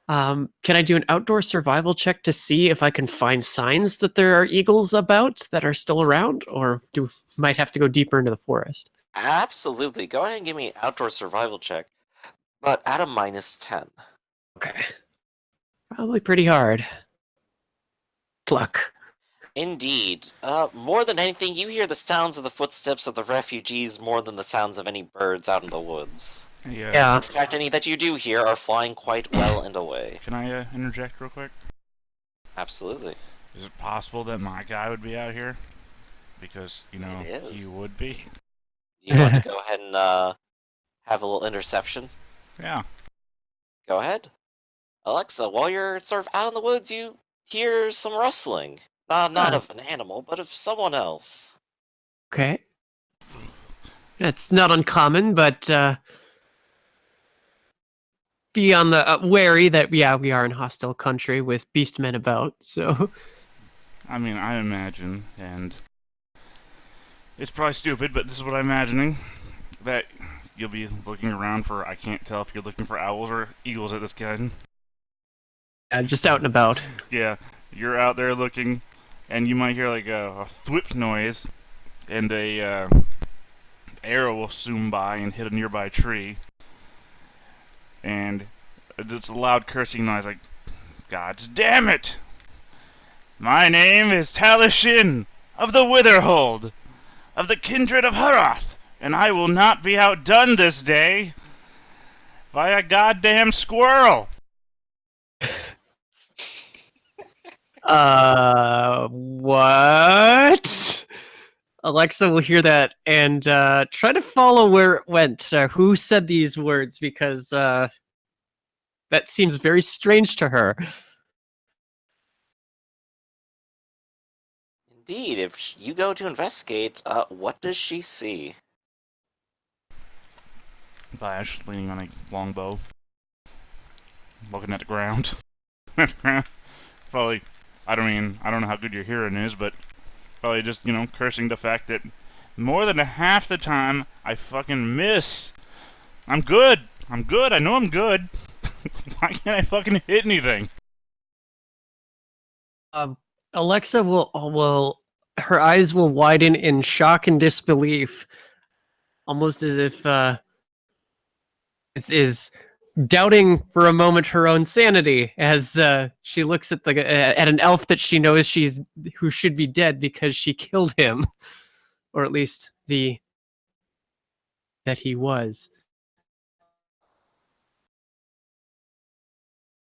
can I do an outdoor survival check to see if I can find signs that there are eagles about that are still around, or do might have to go deeper into the forest? Absolutely. Go ahead and give me an outdoor survival check, but at a -10. Okay. Probably pretty hard. Pluck. Indeed. More than anything, you hear the sounds of the footsteps of the refugees more than the sounds of any birds out in the woods. Yeah. In fact, any that you do hear are flying quite well and away. Can I interject real quick? Absolutely. Is it possible that my guy would be out here? Because, you know, It is. he would be. Do you want to go ahead and have a little interception? Yeah. Go ahead. Alexa, while you're sort of out in the woods, you hear some rustling. Not of an animal, but of someone else. Okay. It's not uncommon, but be on the wary that we are in hostile country with beastmen about. So I mean, I imagine, and it's probably stupid, but this is what I'm imagining, that you'll be looking around for, I can't tell if you're looking for owls or eagles at this kind. just out and about. Yeah, you're out there looking, and you might hear like a thwip noise, and a arrow will zoom by and hit a nearby tree, and it's a loud cursing noise like, "God's damn it! My name is Talishin of the Witherhold, of the kindred of Harath, and I will not be outdone this day by a goddamn squirrel." What? Alexa will hear that and try to follow where it went. Who said these words? Because that seems very strange to her. Indeed, if you go to investigate, what does she see? Flash leaning on a longbow, looking at the ground. Probably, I don't know how good your hearing is, but probably just, cursing the fact that more than half the time I fucking miss. I'm good. I know I'm good. Why can't I fucking hit anything? Alexa will her eyes will widen in shock and disbelief, almost as if is doubting for a moment her own sanity as she looks at at an elf that she knows who should be dead because she killed him, or at least that he was.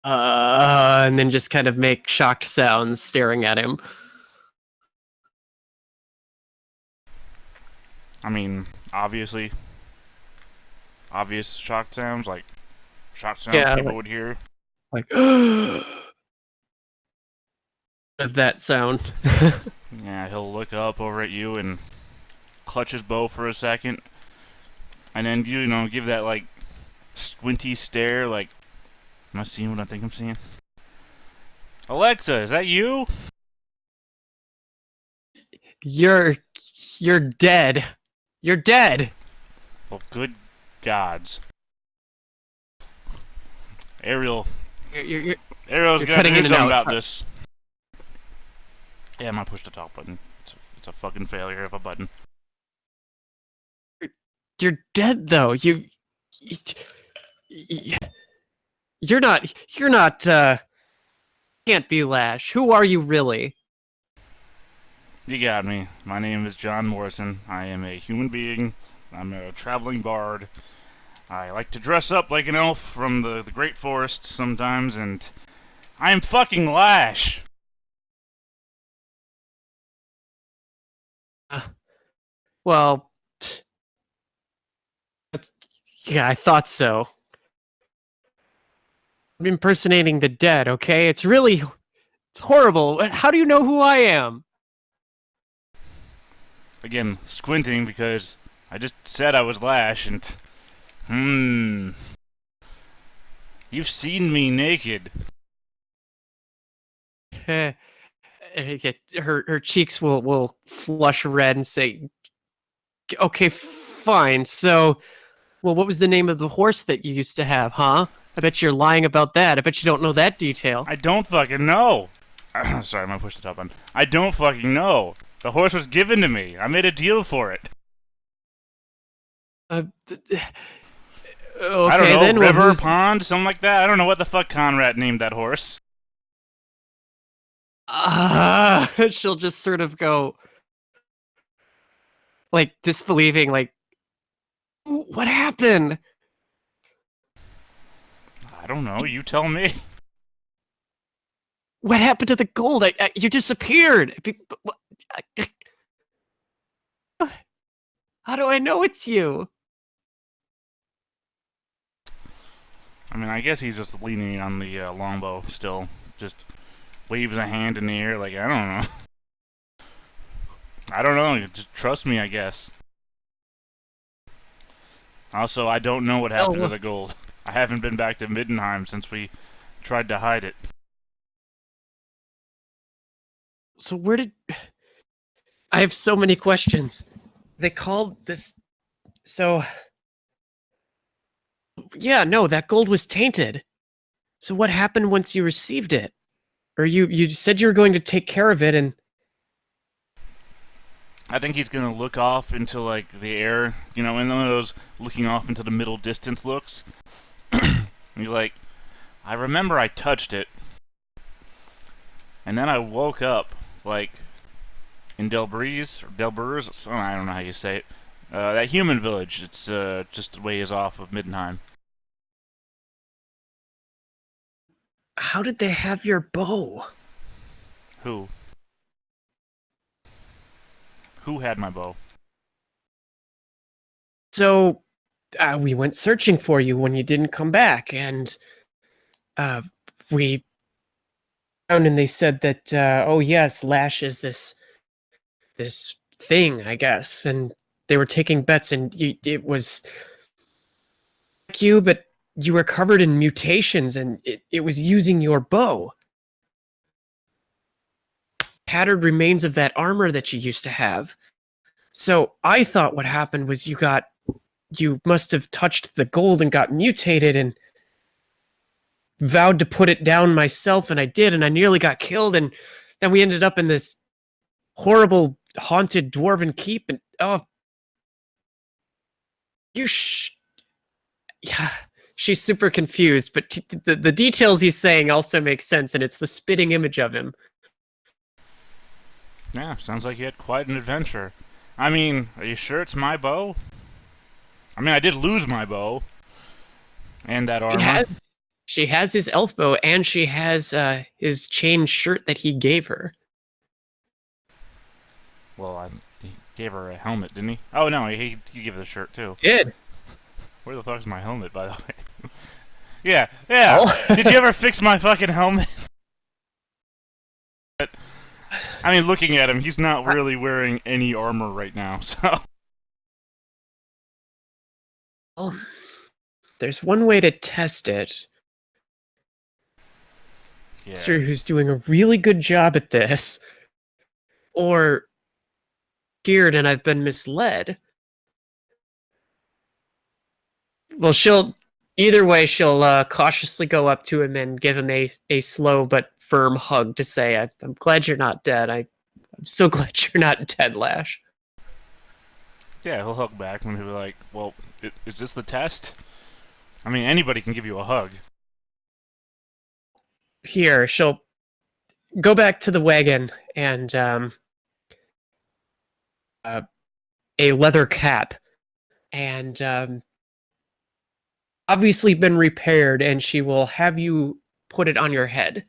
And then just kind of make shocked sounds staring at him. I mean, obvious shock sounds, like shock sounds Yeah, people would hear. Like of that sound. Yeah, he'll look up over at you and clutch his bow for a second, and then give that like squinty stare, like, am I seeing what I think I'm seeing? Alexa, is that you? You're dead. You're dead. Well, good gods. Ariel's You're gonna cutting do in and something out. about this. Yeah, I might push the talk button. It's a fucking failure of a button. You're dead though. You're not can't be Lash. Who are you really? You got me. My name is John Morrison. I am a human being. I'm a traveling bard. I like to dress up like an elf from the Great Forest sometimes, and I am fucking Lash. Well, yeah, I thought so. I'm impersonating the dead, okay? It's horrible. How do you know who I am? Again, squinting because I just said I was Lash, and you've seen me naked. Her cheeks will flush red and say, "Okay, fine. So, well, what was the name of the horse that you used to have, huh? I bet you're lying about that. I bet you don't know that detail." I don't fucking know. Sorry, I'm gonna push the top button. I don't fucking know. The horse was given to me. I made a deal for it. Okay, I don't know, then river, well, pond, something like that. I don't know what the fuck Conrad named that horse. she'll just sort of go, like, disbelieving, like, what happened? I don't know. You tell me. What happened to the gold? You disappeared. How do I know it's you? I mean, I guess he's just leaning on the longbow still. Just waves a hand in the air like, I don't know. I don't know. Just trust me, I guess. Also, I don't know what happened to the gold. I haven't been back to Middenheim since we tried to hide it. So where did... I have so many questions. They called this... So... Yeah, no, that gold was tainted. So what happened once you received it? Or you said you were going to take care of it and... I think he's gonna look off into, like, the air, in one of those looking off into the middle distance looks. And you're like, I remember I touched it. And then I woke up, like, in Delbreeze, or Delbers, I don't know how you say it. That human village, it's just a ways off of Middenheim. How did they have your bow? Who? Who had my bow? So we went searching for you when you didn't come back, and we found, and they said that oh yes, Lash is this thing, I guess, and they were taking bets, and it was like you, but you were covered in mutations, and it was using your bow. Tattered remains of that armor that you used to have. So I thought what happened was you must have touched the gold and got mutated, and vowed to put it down myself, and I did, and I nearly got killed, and then we ended up in this horrible haunted dwarven keep, and oh, yeah, she's super confused, but the details he's saying also make sense, and it's the spitting image of him. Yeah, sounds like you had quite an adventure. I mean, are you sure it's my bow? I mean, I did lose my bow. And that armor. She has his elf bow, and she has his chain shirt that he gave her. Well, he gave her a helmet, didn't he? Oh, no, he gave her the shirt, too. Did. Where the fuck's my helmet, by the way? yeah. Oh. Did you ever fix my fucking helmet? I mean, looking at him, he's not really wearing any armor right now, so... Well, there's one way to test it. Yes. Mister who's doing a really good job at this, or scared and I've been misled. Well, either way, she'll cautiously go up to him and give him a slow but firm hug to say, I'm glad you're not dead. I'm so glad you're not dead, Lash. Yeah, he'll hug back and he'll be like, well, is this the test? I mean, anybody can give you a hug. Here, she'll go back to the wagon and a leather cap, and obviously been repaired, and she will have you put it on your head.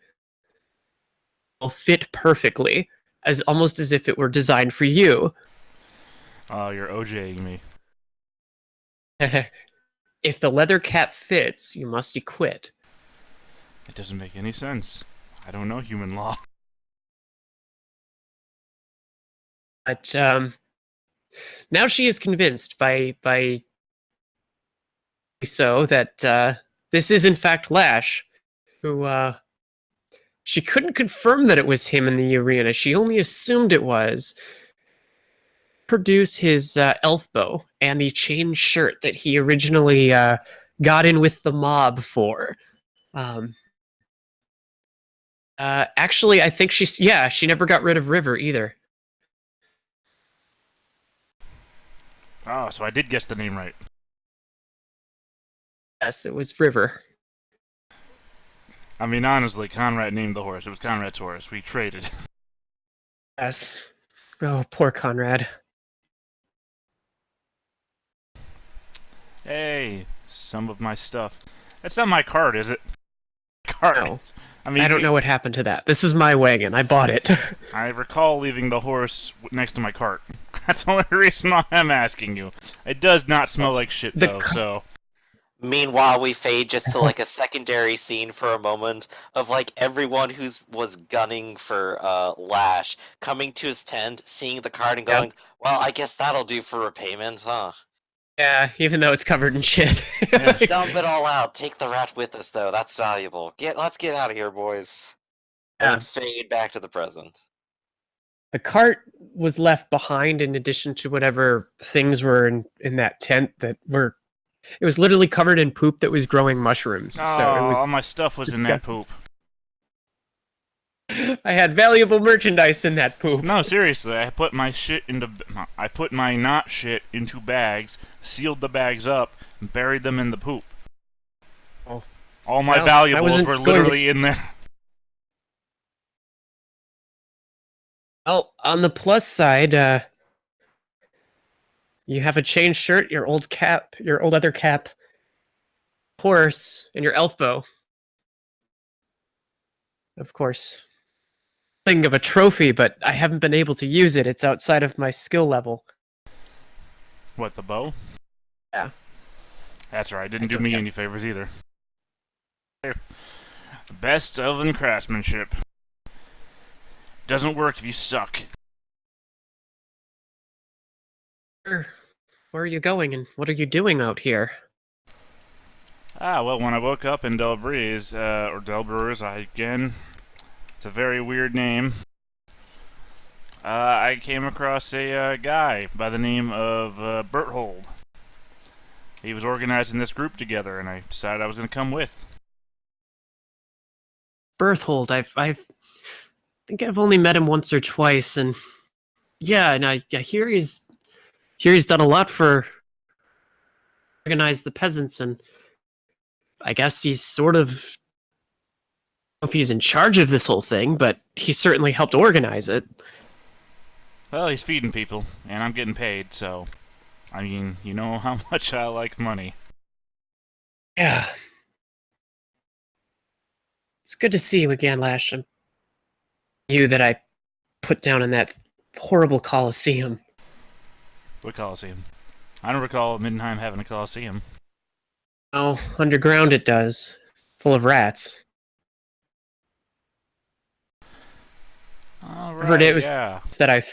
It'll fit perfectly, almost as if it were designed for you. Oh, you're OJing me. If the leather cap fits, you must quit. It doesn't make any sense. I don't know human law. But now she is convinced by so that this is in fact Lash, who she couldn't confirm that it was him in the arena. She only assumed it was. Produce his elf bow and the chain shirt that he originally got in with the mob for. Actually, I think she never got rid of River either. Oh, so I did guess the name right. Yes, it was River. I mean, honestly, Conrad named the horse. It was Conrad's horse. We traded. Yes. Oh, poor Conrad. Hey, some of my stuff. That's not my cart, is it? Cart. No. I mean, I don't know what happened to that. This is my wagon. I bought it. I recall leaving the horse next to my cart. That's the only reason why I'm asking you. It does not smell like shit, though, so... Meanwhile, we fade just to like a secondary scene for a moment of like everyone was gunning for Lash coming to his tent, seeing the card and going, well, I guess that'll do for repayment, huh? Yeah, even though it's covered in shit. Dump it all out. Take the rat with us, though. That's valuable. Let's get out of here, boys. Yeah. And fade back to the present. The cart was left behind in addition to whatever things were in that tent that were... It was literally covered in poop that was growing mushrooms. Oh, so it was... all my stuff was in that poop. I had valuable merchandise in that poop. No, seriously, I put my not shit into bags, sealed the bags up, and buried them in the poop. Oh. All my valuables were literally in there. Well, on the plus side, you have a chain shirt, your old cap, your old other cap, horse, and your elf bow. Of course. thing of a trophy, but I haven't been able to use it. It's outside of my skill level. What, the bow? Yeah. That's right. Didn't do me any favors either. Best elven craftsmanship. Doesn't work if you suck. Where are you going, and what are you doing out here? Well, when I woke up in Delbriz, or Delbruz, it's a very weird name. I came across a guy by the name of Berthold. He was organizing this group together, and I decided I was going to come with. Berthold, I think I've only met him once or twice, and yeah, and I hear he's done a lot for organize the peasants, and I guess he's sort of, I don't know if he's in charge of this whole thing, but he certainly helped organize it. Well, he's feeding people, and I'm getting paid, so... I mean, you know how much I like money. Yeah. It's good to see you again, Lash. You that I put down in that horrible Colosseum. What Coliseum? I don't recall Middenheim having a Coliseum. Oh, underground it does. Full of rats. Alright, It was yeah. it's that I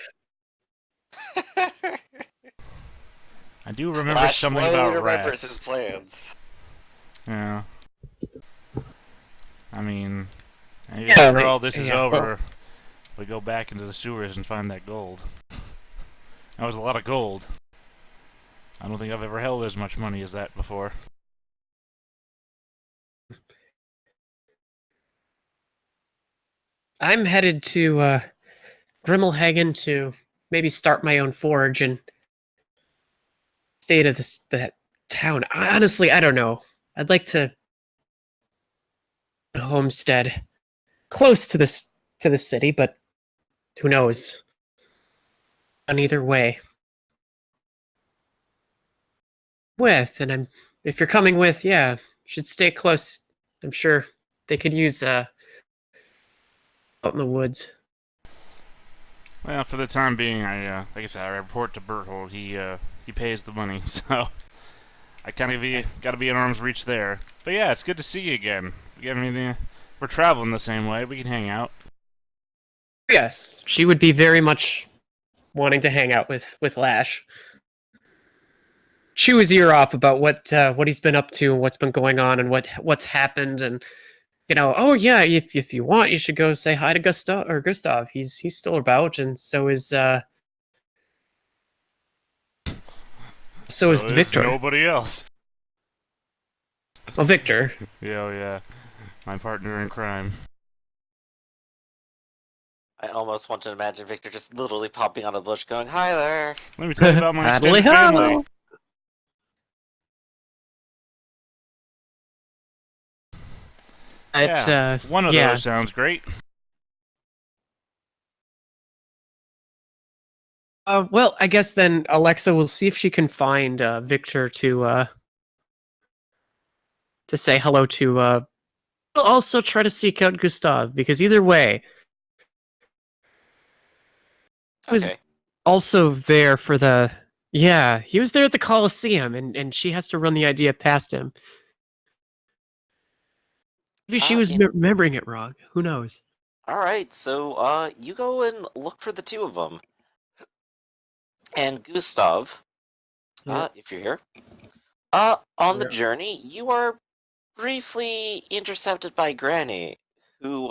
do remember Lash something slowly about remembers rats. his plans. Yeah. I mean, maybe Yeah, after like- all this is yeah, over, we go back into the sewers and find that gold. That was a lot of gold. I don't think I've ever held as much money as that before. I'm headed to Grimmelhagen to maybe start my own forge and stay to that town. Honestly, I don't know. I'd like to homestead close to the city, but who knows? On either way. And if you're coming with, yeah, should stay close. I'm sure they could use out in the woods. Well, for the time being, like I said, I report to Berthold. He pays the money, so I kind of gotta be in arm's reach there. But yeah, it's good to see you again. I mean, we're traveling the same way. We can hang out. Yes, she would be very much wanting to hang out with Lash. Chew his ear off about what he's been up to and what's been going on and what's happened, and oh yeah, if you want, you should go say hi to Gustav. He's still about, and so is Victor. Nobody else. Oh, Victor. Yeah, my partner in crime. I almost want to imagine Victor just literally popping on a bush going, "Hi there." Let me tell you about my Happily extended family. hello. Yeah, one of yeah. those sounds great. Well, I guess then Alexa will see if she can find Victor to say hello to. We'll also try to seek out Gustav, because either way, he was Okay. also there for the. Yeah, he was there at the Colosseum, and she has to run the idea past him. Maybe she was remembering it wrong. Who knows? All right, so you go and look for the two of them. And Gustav, Yeah. if you're here, on the journey, you are briefly intercepted by Granny, who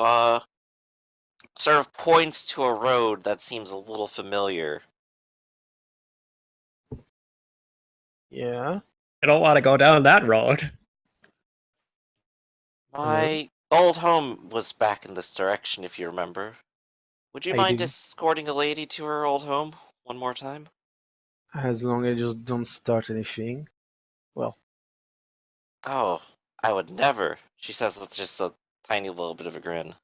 sort of points to a road that seems a little familiar. Yeah. I don't want to go down that road. My old home was back in this direction, if you remember. Would you I mind do. escorting a lady to her old home one more time? As long as I just don't start anything. Well, Oh, I would never, she says with just a tiny little bit of a grin.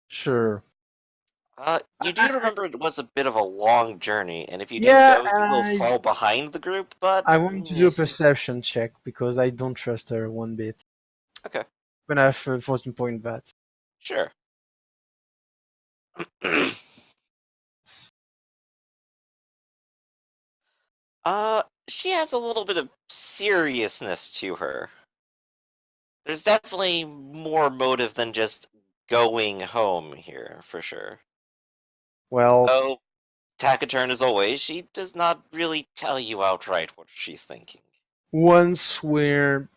sure. You do remember it was a bit of a long journey, and if you Yeah, do go, you will fall behind the group, but... I want to do a perception check because I don't trust her one bit. Okay. When I have 14-point bats. Sure. She has a little bit of seriousness to her. There's definitely more motive than just going home here, for sure. Well, Oh, taciturn as always, she does not really tell you outright what she's thinking. once we're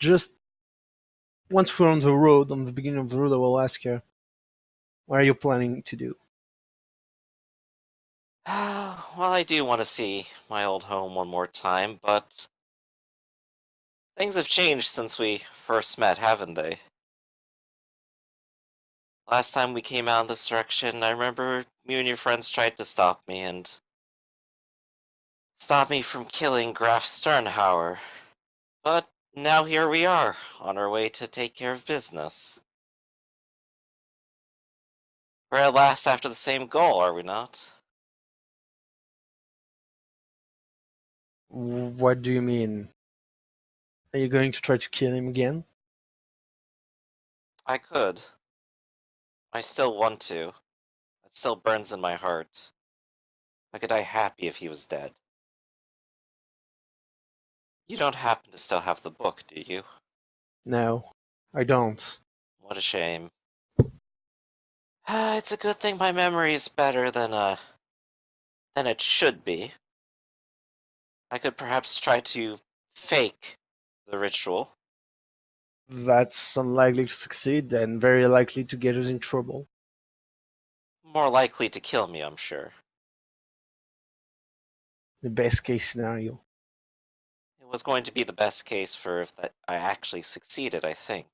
on the road, on the beginning of the road, I will ask her, what are you planning to do? Well, I do want to see my old home one more time, but things have changed since we first met, haven't they? Last time we came out in this direction, I remember you and your friends tried to stop me from killing Graf Sternhauer. But now here we are, on our way to take care of business. We're at last after the same goal, are we not? What do you mean? Are you going to try to kill him again? I could. I still want to. It still burns in my heart. I could die happy if he was dead. You don't happen to still have the book, do you? No, I don't. What a shame. It's a good thing my memory is better than it should be. I could perhaps try to fake the ritual. That's unlikely to succeed and very likely to get us in trouble. More likely to kill me, I'm sure. The best case scenario. It was going to be the best case for if that I actually succeeded, I think.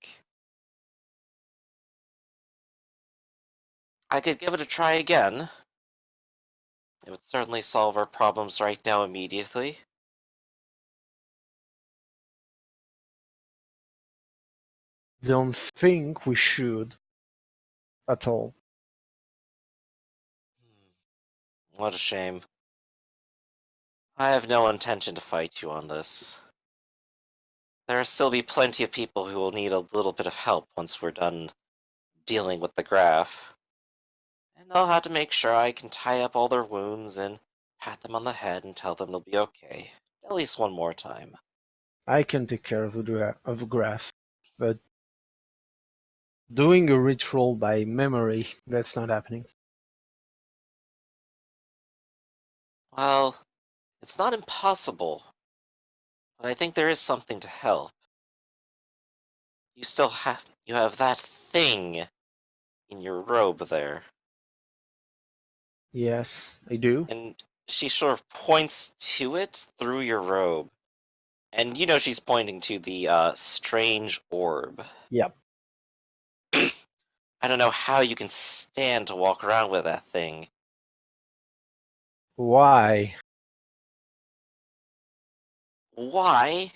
I could give it a try again. It would certainly solve our problems right now immediately. Don't think we should at all. What a shame. I have no intention to fight you on this. There will still be plenty of people who will need a little bit of help once we're done dealing with the graph. And I'll have to make sure I can tie up all their wounds and pat them on the head and tell them they'll be okay. At least one more time. I can take care of the graph, but doing a ritual by memory, that's not happening. Well, it's not impossible, but I think there is something to help. You have that thing in your robe there. Yes, I do. And she sort of points to it through your robe. And you know she's pointing to the strange orb. Yep. I don't know how you can stand to walk around with that thing. Why? Why?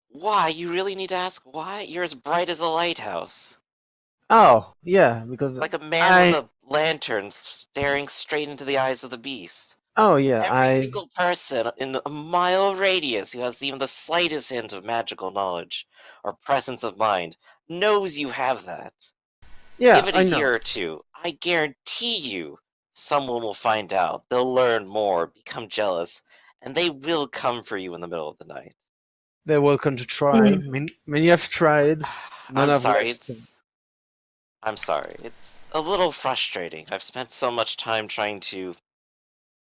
Why? You really need to ask why? You're as bright as a lighthouse. Oh, yeah, because Like a man I. with a lantern staring straight into the eyes of the beast. Oh, yeah, Every single person in a mile radius who has even the slightest hint of magical knowledge or presence of mind knows you have that. Yeah, Give it I a know. year or two. I guarantee you someone will find out. They'll learn more, become jealous, and they will come for you in the middle of the night. They're welcome to try. Many have tried. None I'm have sorry, lasted. I'm sorry. It's a little frustrating. I've spent so much time trying to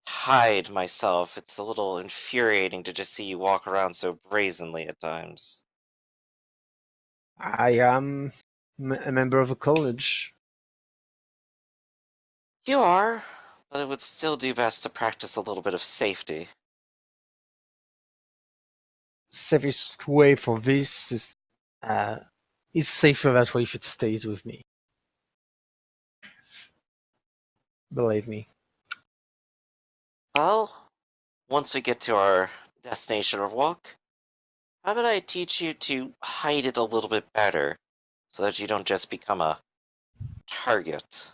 hide myself. It's a little infuriating to just see you walk around so brazenly at times. I am a member of a college. You are, but it would still do best to practice a little bit of safety. Safest way for this is safer that way if it stays with me. Believe me. Well, once we get to our destination or walk, how about I teach you to hide it a little bit better, so that you don't just become a target?